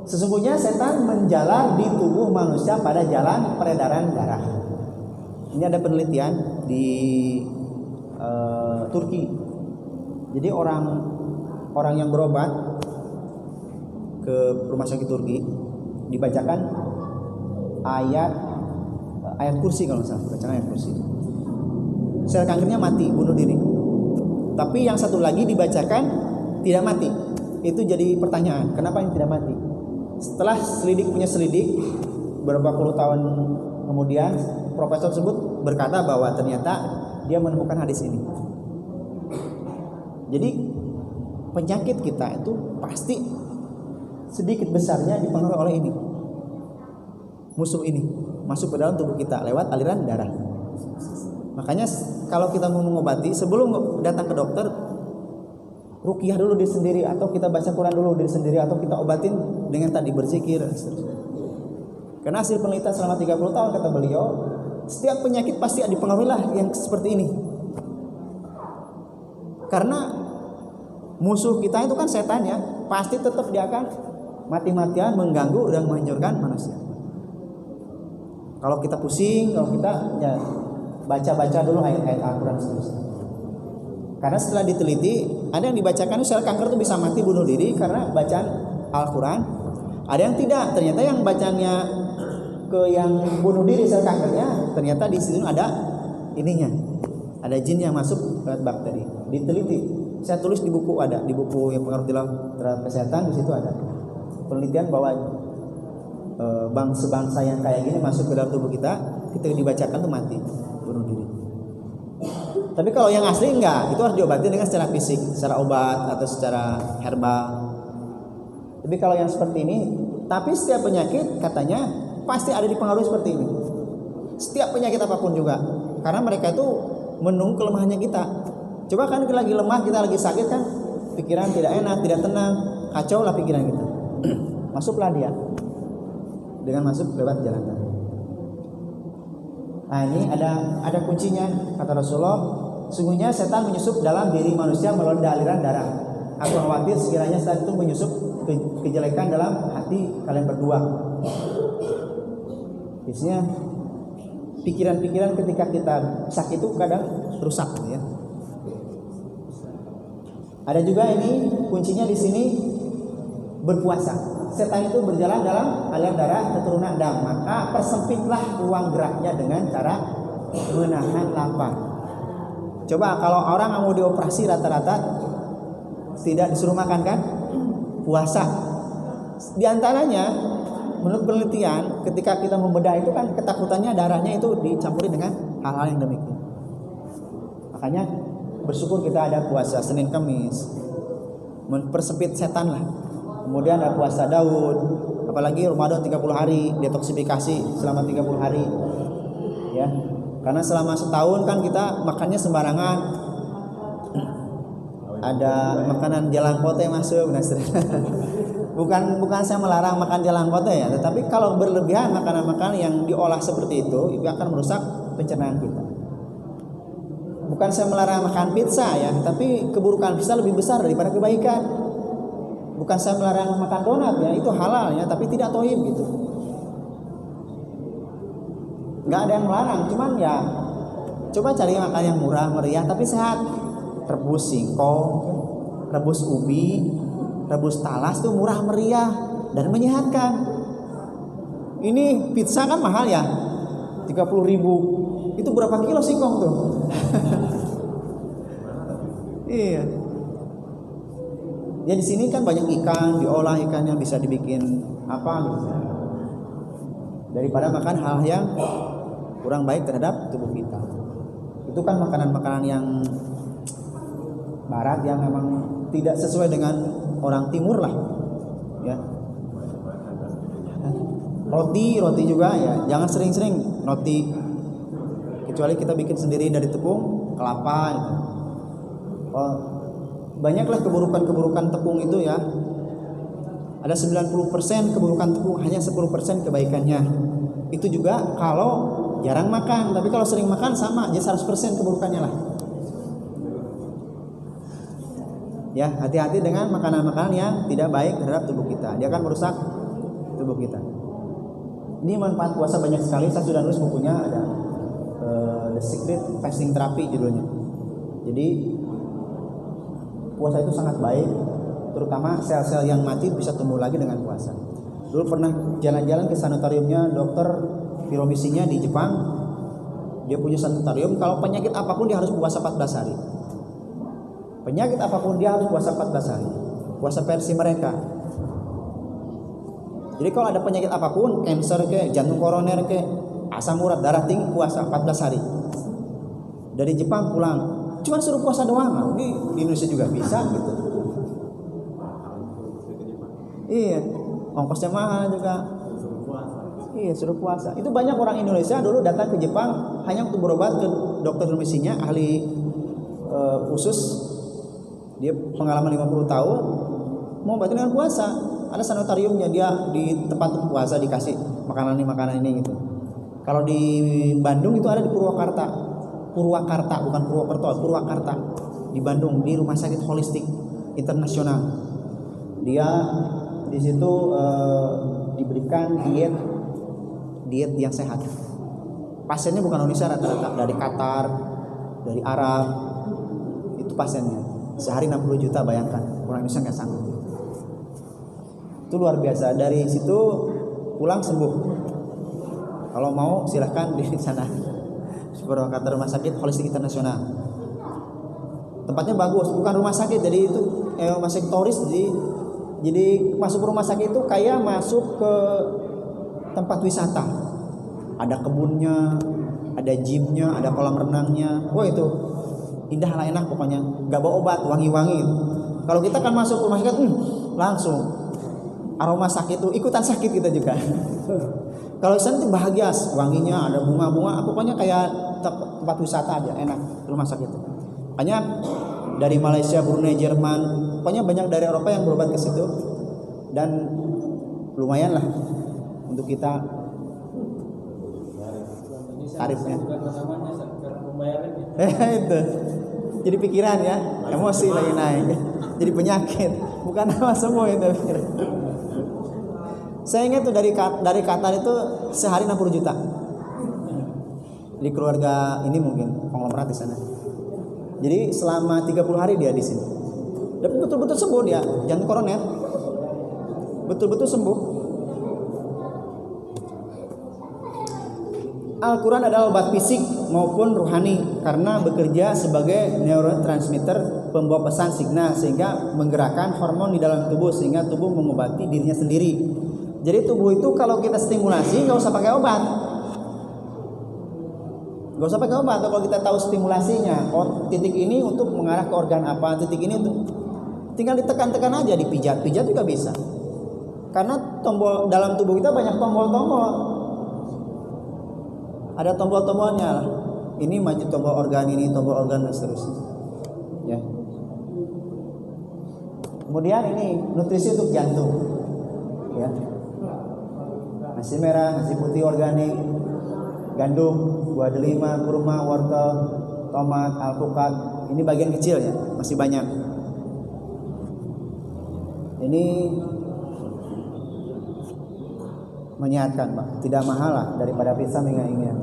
Sesungguhnya setan menjalar di tubuh manusia pada jalan peredaran darah. Ini ada penelitian di Turki. Jadi orang yang berobat ke rumah sakit Turki dibacakan ayat kursi, kalau nggak salah, bacakan ayat kursi. Sel kankernya mati, bunuh diri. Tapi yang satu lagi dibacakan tidak mati. Itu jadi pertanyaan, kenapa yang tidak mati? Setelah selidik beberapa puluh tahun kemudian, profesor tersebut berkata bahwa ternyata dia menemukan hadis ini. Jadi penyakit kita itu pasti sedikit besarnya dipengaruhi oleh ini. Musuh ini masuk ke dalam tubuh kita lewat aliran darah. Makanya kalau kita mau mengobati, sebelum datang ke dokter, ruqyah dulu diri sendiri, atau kita baca Quran dulu diri sendiri, atau kita obatin dengan tadi berzikir. Karena hasil penelitian selama 30 tahun, kata beliau, setiap penyakit pasti dipengaruhi lah yang seperti ini. Karena musuh kita itu kan setan ya, pasti tetap dia akan mati-matian mengganggu dan menghancurkan manusia. Kalau kita pusing, kalau kita ya baca-baca dulu ayat-ayat Al-Quran seterusnya. Karena setelah diteliti, ada yang dibacakan sel kanker itu bisa mati bunuh diri karena bacaan Al-Quran. Ada yang tidak, ternyata yang bacanya ke yang bunuh diri sel kankernya, ternyata di situ ada ininya, ada jin yang masuk ke bakteri. Diteliti, saya tulis di buku, ada di buku yang pengaruh terhadap kesehatan, di situ ada penelitian bahwa bangsa yang kayak gini masuk ke dalam tubuh kita, ketika dibacakan tuh mati bunuh diri. Tapi kalau yang asli enggak, itu harus diobati dengan secara fisik, secara obat atau secara herbal. Tapi kalau yang seperti ini, tapi setiap penyakit katanya pasti ada dipengaruhi seperti ini. Setiap penyakit apapun juga, karena mereka itu menunggu kelemahannya kita. Coba kan kita lagi lemah, kita lagi sakit kan, pikiran tidak enak, tidak tenang, kacau lah pikiran kita. Masuklah dia dengan masuk lewat jalan darah. Nah ini ada kuncinya, kata Rasulullah. Sungguhnya setan menyusup dalam diri manusia melalui aliran darah. Aku khawatir sekiranya setan itu menyusup kejelekan dalam hati kalian berdua. Biasanya pikiran-pikiran ketika kita sakit itu kadang rusak, ya. Ada juga ini kuncinya di sini, berpuasa. Setan itu berjalan dalam aliran darah keturunan Adam, maka persempitlah ruang geraknya dengan cara menahan lapar. Coba kalau orang mau dioperasi rata-rata tidak disuruh makan kan? Puasa. Di antaranya menurut penelitian ketika kita membedah itu kan ketakutannya darahnya itu dicampuri dengan hal-hal yang demikian. Makanya bersyukur kita ada puasa Senin Kamis, mempersempit setan lah. Kemudian ada puasa Daud, apalagi Ramadan 30 hari, detoksifikasi selama 30 hari. Ya. Karena selama setahun kan kita makannya sembarangan. Ada makanan jalangkote masuk. Bukan saya melarang makan jalangkote ya, tetapi kalau berlebihan makanan-makanan yang diolah seperti itu akan merusak pencernaan kita. Bukan saya melarang makan pizza ya, tapi keburukan pizza lebih besar daripada kebaikan. Bukan saya melarang makan donat ya, itu halal ya, tapi tidak thayyib gitu. Nggak ada yang melarang, cuman ya coba cari makan yang murah meriah tapi sehat. Rebus singkong, rebus ubi, rebus talas tuh murah meriah dan menyehatkan. Ini pizza kan mahal ya, 30.000. Itu berapa kilo singkong tuh? Iya. Ya di sini kan banyak ikan, diolah ikannya bisa dibikin apa gitu. Daripada makan hal yang kurang baik terhadap tubuh kita. Itu kan makanan-makanan yang barat yang memang tidak sesuai dengan orang timur lah. Ya. Roti juga ya, jangan sering-sering roti. Kecuali kita bikin sendiri dari tepung kelapa gitu. Banyaklah keburukan tepung itu ya. Ada 90% keburukan tepung, hanya 10% kebaikannya. Itu juga kalau jarang makan, tapi kalau sering makan sama aja 100% keburukannya lah. Ya, hati-hati dengan makanan-makanan yang tidak baik terhadap tubuh kita. Dia akan merusak tubuh kita. Ini manfaat puasa banyak sekali. Saya sudah nulis bukunya, ada The Secret Fasting Therapy judulnya. Jadi puasa itu sangat baik, terutama sel-sel yang mati bisa tumbuh lagi dengan puasa. Dulu pernah jalan-jalan ke sanatoriumnya dokter Hiromisinya di Jepang. Dia punya sanatorium, kalau penyakit apapun dia harus puasa 14 hari. Penyakit apapun dia harus puasa 14 hari. Puasa versi mereka. Jadi kalau ada penyakit apapun, kanker ke, jantung koroner ke, asam urat, darah tinggi, puasa 14 hari. Dari Jepang pulang, cuma suruh puasa doang. Di Indonesia juga bisa gitu. Iya, ongkosnya mahal juga. Iya, suruh puasa. Itu banyak orang Indonesia dulu datang ke Jepang hanya untuk berobat ke dokter Hiromisinya, ahli khusus. Dia pengalaman 50 tahun, mau obatin dengan puasa. Ada sanatoriumnya, dia di tempat puasa dikasih makanan ini gitu. Kalau di Bandung itu ada di Purwakarta bukan Purwokerto, Purwakarta di Bandung, di Rumah Sakit Holistik Internasional. Dia di situ diberikan diet yang sehat. Pasiennya bukan Indonesia, rata-rata dari Qatar, dari Arab, itu pasiennya. Sehari 60 juta, bayangkan, orang Indonesia nggak sanggup. Itu luar biasa. Dari situ pulang sembuh. Kalau mau silahkan di sana, Purwakarta Rumah Sakit Holistik Internasional. Tempatnya bagus, bukan rumah sakit, jadi itu rumah sakit turis. Jadi masuk rumah sakit itu kayak masuk ke tempat wisata. Ada kebunnya, ada gymnya, ada kolam renangnya. Wah, itu indah lah, enak pokoknya. Gak bawa obat, wangi-wangi. Kalau kita kan masuk rumah sakit langsung aroma sakit itu, ikutan sakit kita juga. Kalau sana itu bahagia, wanginya, ada bunga-bunga, pokoknya kayak tempat wisata aja, enak rumah sakit itu. Banyak dari Malaysia, Brunei, Jerman, pokoknya banyak dari Eropa yang berobat ke situ. Dan lumayan lah untuk kita tarifnya. Itu jadi pikiran ya, emosi lagi naik, jadi penyakit, bukan apa semua itu. Saya ingat tuh dari Qatar itu sehari 60 juta di keluarga ini, mungkin konglomerat di sana. Jadi selama 30 hari dia di sini, dan betul-betul sembuh dia, jantung koroner, betul-betul sembuh. Al-Quran adalah obat fisik maupun rohani karena bekerja sebagai neurotransmitter, pembawa pesan signal, sehingga menggerakkan hormon di dalam tubuh sehingga tubuh mengobati dirinya sendiri. Jadi tubuh itu kalau kita stimulasi nggak usah pakai obat, nggak usah pakai obat. Kalau kita tahu stimulasinya, titik ini untuk mengarah ke organ apa, titik ini untuk, tinggal ditekan-tekan aja, dipijat-pijat juga bisa. Karena tombol dalam tubuh kita banyak tombol-tombol. Ada tombol-tombolnya. Ini maju tombol organ ini, tombol organ dan seterusnya. Ya. Kemudian ini nutrisi untuk jantung. Ya. Nasi merah, nasi putih organik, gandum, buah delima, kurma, wortel, tomat, alpukat. Ini bagian kecil ya, masih banyak. Ini menyehatkan, Pak. Tidak mahal lah, daripada pisang ingat-ingat.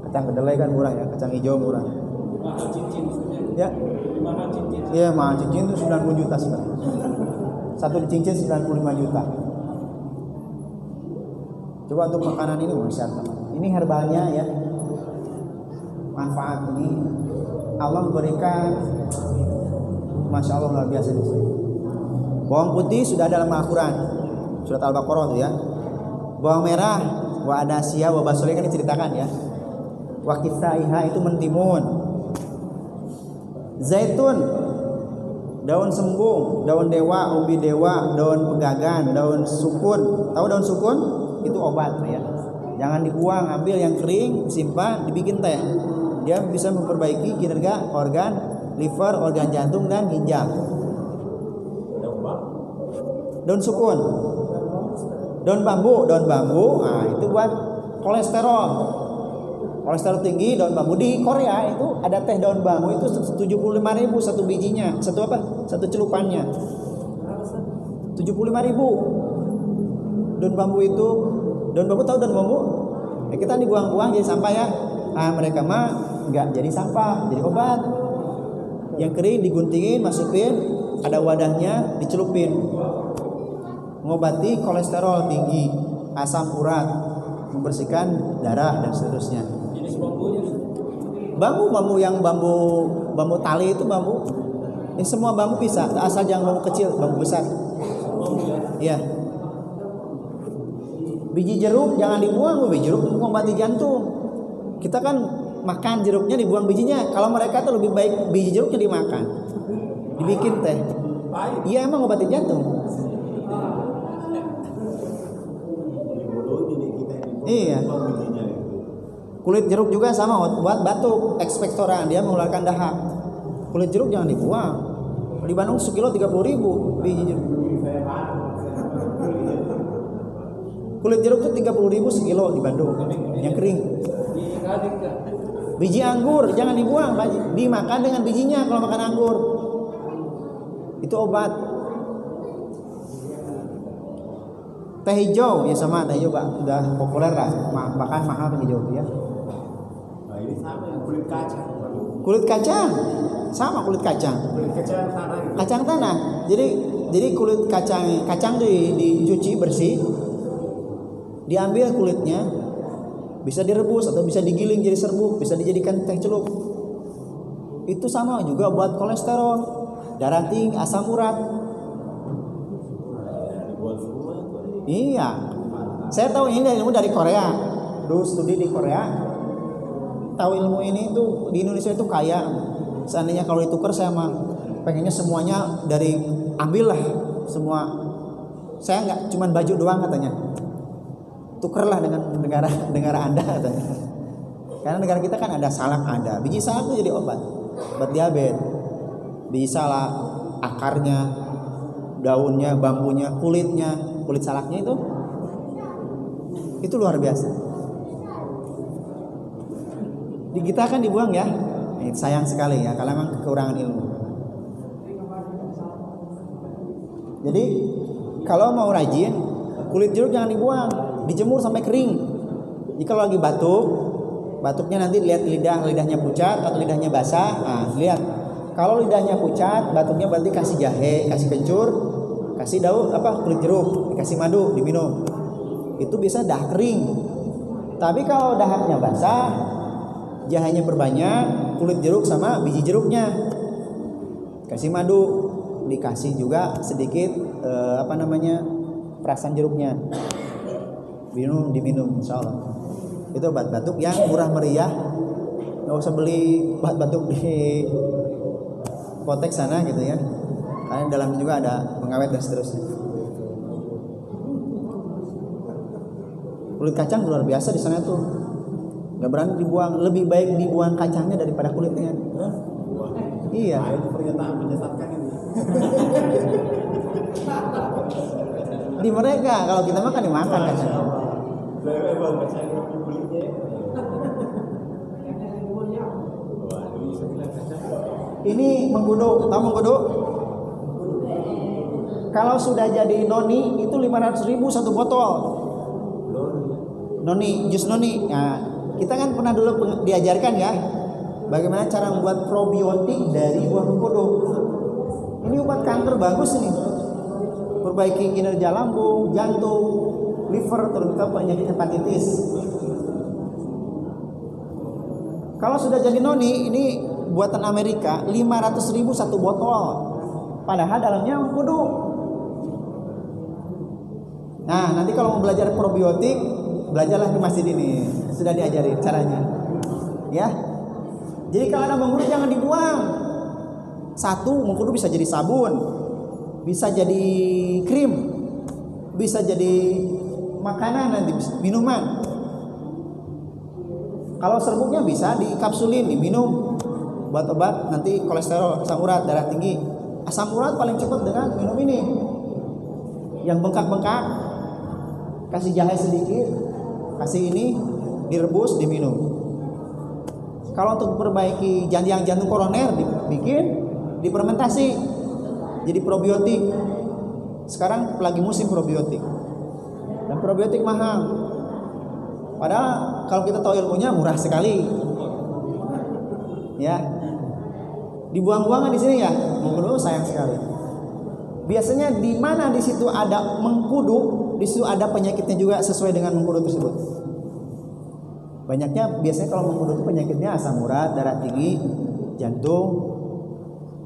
Kacang kedelai kan murah ya, kacang hijau murah. Mahal cincin. Ya. Iya, mahal cincin itu 90 juta sekarang. Satu cincin 95 juta. Coba untuk makanan ini menyehatkan. Ini herbalnya ya. Manfaat ini Allah memberikan, Masya Allah, luar biasa di sini. Bawang putih sudah dalam Al-Quran, surat Al-Baqarah itu ya. Bawang merah, wa adasya, wa basuri kan diceritakan ya. Wa kisaiha itu mentimun. Zaitun, daun sembung, daun dewa, umbi dewa, daun pegagan, daun sukun. Tahu daun sukun? Itu obat ya. Jangan dibuang, ambil yang kering, simpan, dibikin teh. Dia bisa memperbaiki kinerja organ liver, organ jantung dan ginjal. Daun sukun, daun bambu, nah itu buat kolesterol tinggi. Daun bambu di Korea itu ada teh daun bambu itu 75.000 satu bijinya, satu celupannya 75.000. daun bambu itu, daun bambu tahu daun bambu? Ya, kita dibuang-buang jadi sampah ya. Mereka mah enggak jadi sampah, jadi obat. Yang kering diguntingin, masukin, ada wadahnya, dicelupin. Mengobati kolesterol tinggi, asam urat, membersihkan darah dan seterusnya. Jenis bambunya? Bambu yang bambu tali itu bambu. Ini semua bambu bisa, asal jangan bambu kecil, bambu besar. Iya. Biji jeruk jangan dibuang, biji jeruk mengobati jantung. Kita kan makan jeruknya dibuang bijinya. Kalau mereka tuh lebih baik biji jeruknya dimakan, dibikin teh. Iya emang ngobati jantung. Iya. Kulit jeruk juga sama buat batuk, ekspektoran, dia mengeluarkan dahak. Kulit jeruk jangan dibuang. Di Bandung sekilo 30.000 biji jeruk. Kulit jeruk tuh 30.000 sekilo di Bandung yang kering. Biji anggur jangan dibuang, dimakan dengan bijinya kalau makan anggur. Itu obat. Teh hijau ya sama teh hijau udah populer lah, bahkan mahal teh hijau ya. Nah, ini sama yang kulit kacang. Kulit kacang sama kulit kacang. Kulit kacang tanah. Kacang tanah. Jadi kulit kacang dicuci bersih. Diambil kulitnya, bisa direbus atau bisa digiling jadi serbuk, bisa dijadikan teh celup. Itu sama juga buat kolesterol, darah tinggi, asam urat. Iya. Saya tahu ini ilmu dari Korea. Dulu studi di Korea. Tahu ilmu ini tuh di Indonesia itu kaya. Seandainya kalau ditukar saya mah pengennya semuanya dari ambil lah semua. Saya nggak cuman baju doang katanya. Tukerlah dengan negara Anda katanya. Karena negara kita kan ada salak ada. Biji salak itu jadi obat diabetes. Biji salak, akarnya, daunnya, bambunya, kulitnya, kulit salaknya itu luar biasa. Di kita kan dibuang ya. Sayang sekali ya kalau memang kekurangan ilmu. Jadi kalau mau rajin, kulit jeruk jangan dibuang, dijemur sampai kering. Jadi kalau lagi batuknya nanti lihat lidahnya pucat atau lidahnya basah. Nah, lihat. Kalau lidahnya pucat, batuknya berarti kasih jahe, kasih kencur, kasih daun kulit jeruk, dikasih madu, diminum. Itu bisa dah kering. Tapi kalau dahaknya basah, jahenya perbanyak, kulit jeruk sama biji jeruknya. Kasih madu, dikasih juga sedikit perasan jeruknya. Diminum insyaallah. Itu obat batuk yang murah meriah. Enggak usah beli obat batuk di apotek sana gitu ya. Karena dalam juga ada pengawet dan seterusnya. Kulit kacang luar biasa di sana tuh. Nggak berani dibuang, lebih baik dibuang kacangnya daripada kulitnya. Iya. Itu pernyataan menyesatkan ini. Di mereka kalau kita makan dimakan kacang. Ini mengkudu, tahu mengkudu? Kalau sudah jadi noni itu 500.000 satu botol. Noni, jus noni. Nah, kita kan pernah dulu diajarkan ya, bagaimana cara membuat probiotik dari buah mengkudu. Ini obat kanker bagus ini. Perbaiki kinerja lambung, jantung, liver, terutama penyakit hepatitis. Kalau sudah jadi noni, ini buatan Amerika 500.000 satu botol. Padahal dalamnya mengkudu. Nah, nanti kalau mau belajar probiotik, belajarlah di masjid ini. Sudah diajari caranya. Ya. Jadi kalau ada mengkudu jangan dibuang. Satu, mengkudu bisa jadi sabun, bisa jadi krim, bisa jadi makanan nanti minuman. Kalau serbuknya bisa dikapsulin, diminum buat obat nanti kolesterol, asam urat, darah tinggi. Asam urat paling cepat dengan minum ini. Yang bengkak-bengkak, kasih jahe sedikit, kasih ini, direbus, diminum. Kalau untuk perbaiki jantung koroner, dibikin, difermentasi, jadi probiotik. Sekarang lagi musim probiotik. Dan probiotik mahal. Padahal kalau kita tahu ilmunya murah sekali. Ya. Dibuang-buangan di sini ya. Mengkudu sayang sekali. Biasanya di mana di situ ada mengkudu, di situ ada penyakitnya juga sesuai dengan mengkudu tersebut. Banyaknya biasanya kalau mengkudu itu penyakitnya asam urat, darah tinggi, jantung,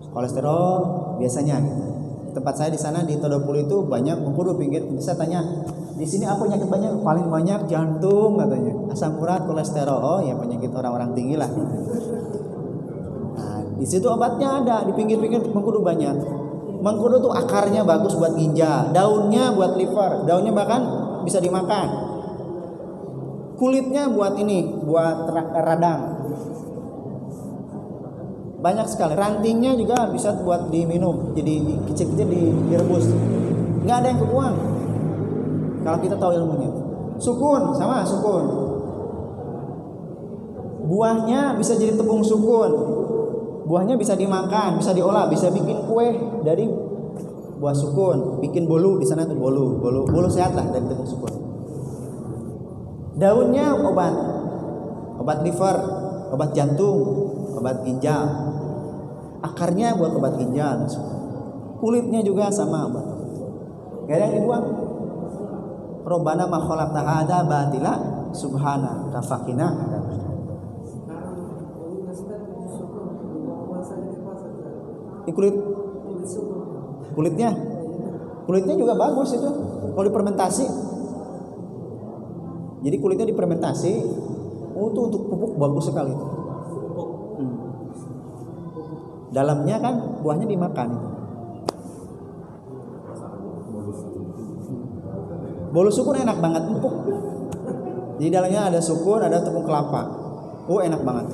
kolesterol biasanya. Tempat saya di sana di Todopulu itu banyak mengkudu pinggir. Saya tanya, di sini apa penyakit banyak? Paling banyak jantung katanya, asam urat, kolesterol. Oh ya penyakit orang-orang tinggi lah. Nah, di situ obatnya ada di pinggir-pinggir mengkudu banyak. Mengkudu tuh akarnya bagus buat ginjal, daunnya buat liver, daunnya bahkan bisa dimakan. Kulitnya buat ini, buat radang. Banyak sekali. Rantingnya juga bisa buat diminum, jadi kecil-kecil direbus. Nggak ada yang kebuang. Kalau kita tahu ilmunya. Sukun sama sukun. Buahnya bisa jadi tepung sukun. Buahnya bisa dimakan, bisa diolah, bisa bikin kue dari buah sukun, bikin bolu di sana tuh bolu sehat lah dari tepung sukun. Daunnya obat liver, obat jantung, obat ginjal. Akarnya buat obat ginjal. Kulitnya juga sama obat. Gak ada yang dibuang. Robbana ma khalaqta hadza batila subhana kafakina. Ini kulitnya juga bagus itu kalau difermentasi. Jadi kulitnya difermentasi, itu untuk pupuk bagus sekali. Dalamnya kan buahnya dimakan. Bolu sukun enak banget, empuk. Di dalamnya ada sukun, ada tepung kelapa. Enak banget.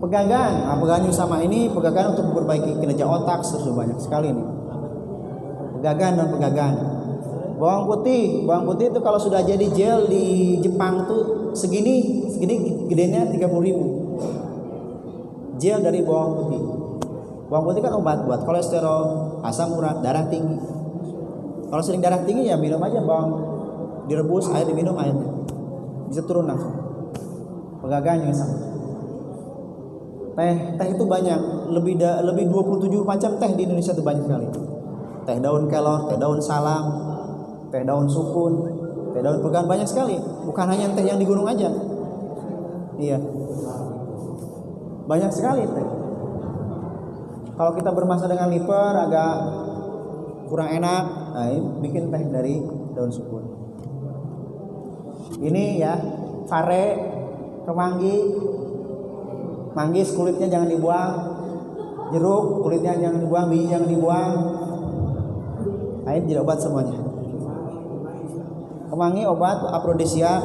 Pegagan, pegagan sama ini pegagan untuk memperbaiki kinerja otak, terus banyak sekali nih. Pegagan dan pegagan. Bawang putih itu kalau sudah jadi gel di Jepang tuh segini gedenya 30.000. Gel dari bawang putih. Bawang putih kan obat buat kolesterol, asam urat, darah tinggi. Kalau sering darah tinggi ya minum aja bawang, direbus air diminum airnya. Bisa turun langsung. Pegagan juga sama. Teh itu banyak, lebih 27 macam teh di Indonesia itu banyak sekali. Teh daun kelor, teh daun salam, teh daun sukun, teh daun pegagan banyak sekali. Bukan hanya teh yang di gunung aja. Iya. Banyak sekali teh. Kalau kita bermasalah dengan liver agak kurang enak, bikin teh dari daun sukun. Ini ya, pare, kemangi. Manggis kulitnya jangan dibuang, jeruk kulitnya jangan dibuang, biji jangan dibuang. Ini jadi obat semuanya. Kemangi obat afrodisia.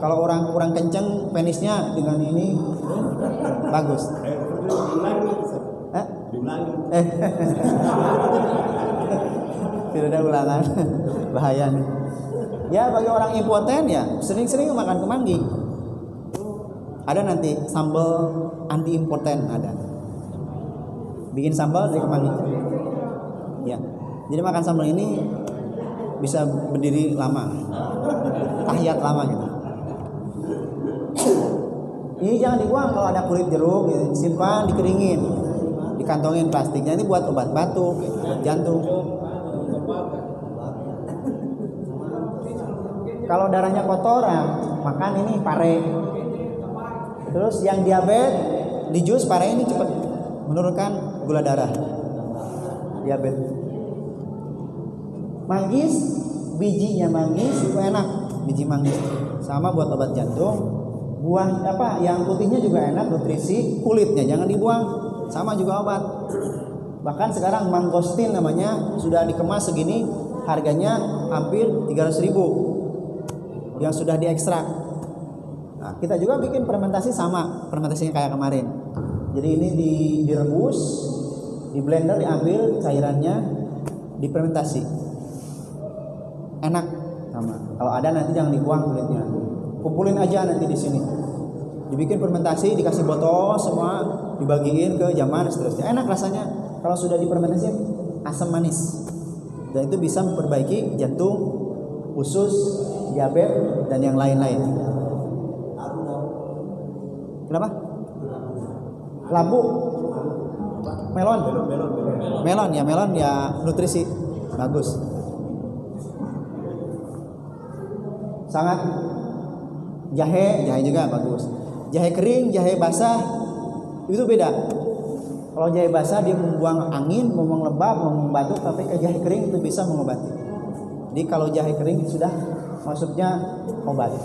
Kalau orang kurang kenceng penisnya dengan ini bagus. Tidak ada ulangan, bahaya nih. Ya bagi orang impoten ya sering-sering makan kemangi. Ada nanti sambal anti impoten ada. Bikin sambal dari kemangi. Ya. Jadi makan sambal ini bisa berdiri lama. Tahiyat lama gitu. Ini jangan dibuang kalau ada kulit jeruk gitu. Simpan dikeringin. Dikantongin plastiknya ini buat obat batuk, jantung. Kalau darahnya kotor, makan ini pare. Terus yang diabetes di jus pare ini cepat menurunkan gula darah. Diabetes. Manggis, bijinya manggis itu enak, biji manggis. Sama buat obat jantung. Buah yang putihnya juga enak, nutrisi. Kulitnya jangan dibuang. Sama juga obat. Bahkan sekarang mangostin namanya sudah dikemas segini, harganya hampir 300.000. Yang sudah diekstrak. Nah, kita juga bikin fermentasi sama, fermentasinya kayak kemarin. Jadi ini direbus, di blender diambil cairannya, difermentasi. Enak sama. Kalau ada nanti jangan dibuang kulitnya. Kumpulin aja nanti di sini. Dibikin fermentasi, dikasih botol semua, dibagiin ke jamaah seterusnya. Enak rasanya. Kalau sudah difermentasi asam manis. Dan itu bisa memperbaiki jantung, usus, diabetes dan yang lain-lain. Kenapa? Labu. Melon. Melon ya nutrisi bagus. Sangat. Jahe juga bagus. Jahe kering, jahe basah itu beda. Kalau jahe basah dia membuang angin, membuang lebam, membuang batuk, tapi jahe kering itu bisa mengobati. Jadi kalau jahe kering sudah maksudnya obat.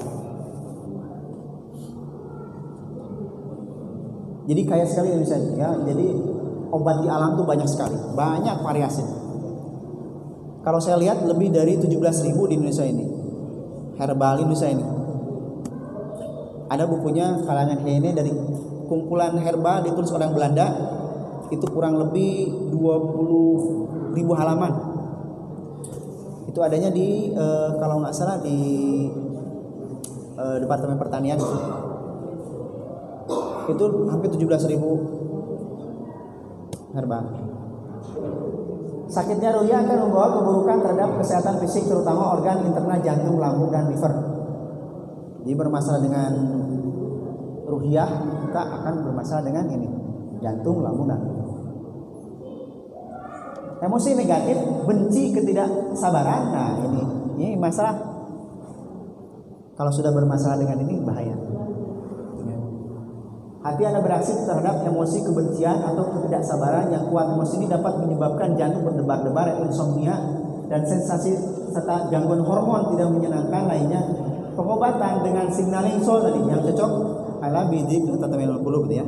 Jadi kaya sekali Indonesia ya. Jadi obat di alam tuh banyak sekali, banyak variasi. Kalau saya lihat lebih dari 17.000 di Indonesia ini. Herbal Indonesia ini. Ada bukunya kalangan Heine dari kumpulan herbal ditulis orang Belanda, itu kurang lebih 20.000 halaman. Itu adanya di kalau nggak salah di Departemen Pertanian. Itu hampir 17.000 herbal. Sakitnya ruya akan membawa keburukan terhadap kesehatan fisik, terutama organ internal jantung, lambung, dan liver. Jadi bermasalah dengan ruhiyah, kita akan bermasalah dengan ini, jantung, lambung, dan liver. Emosi negatif, benci, ketidaksabaran. Nah ini masalah. Kalau sudah bermasalah dengan ini bahaya. Hati Anda bereaksi terhadap emosi kebencian atau ketidaksabaran yang kuat. Emosi ini dapat menyebabkan jantung berdebar-debar, insomnia, dan sensasi serta gangguan hormon tidak menyenangkan lainnya. Pengobatan dengan signaling sol tadi yang cocok adalah bidik atau temenul qulub gitu ya.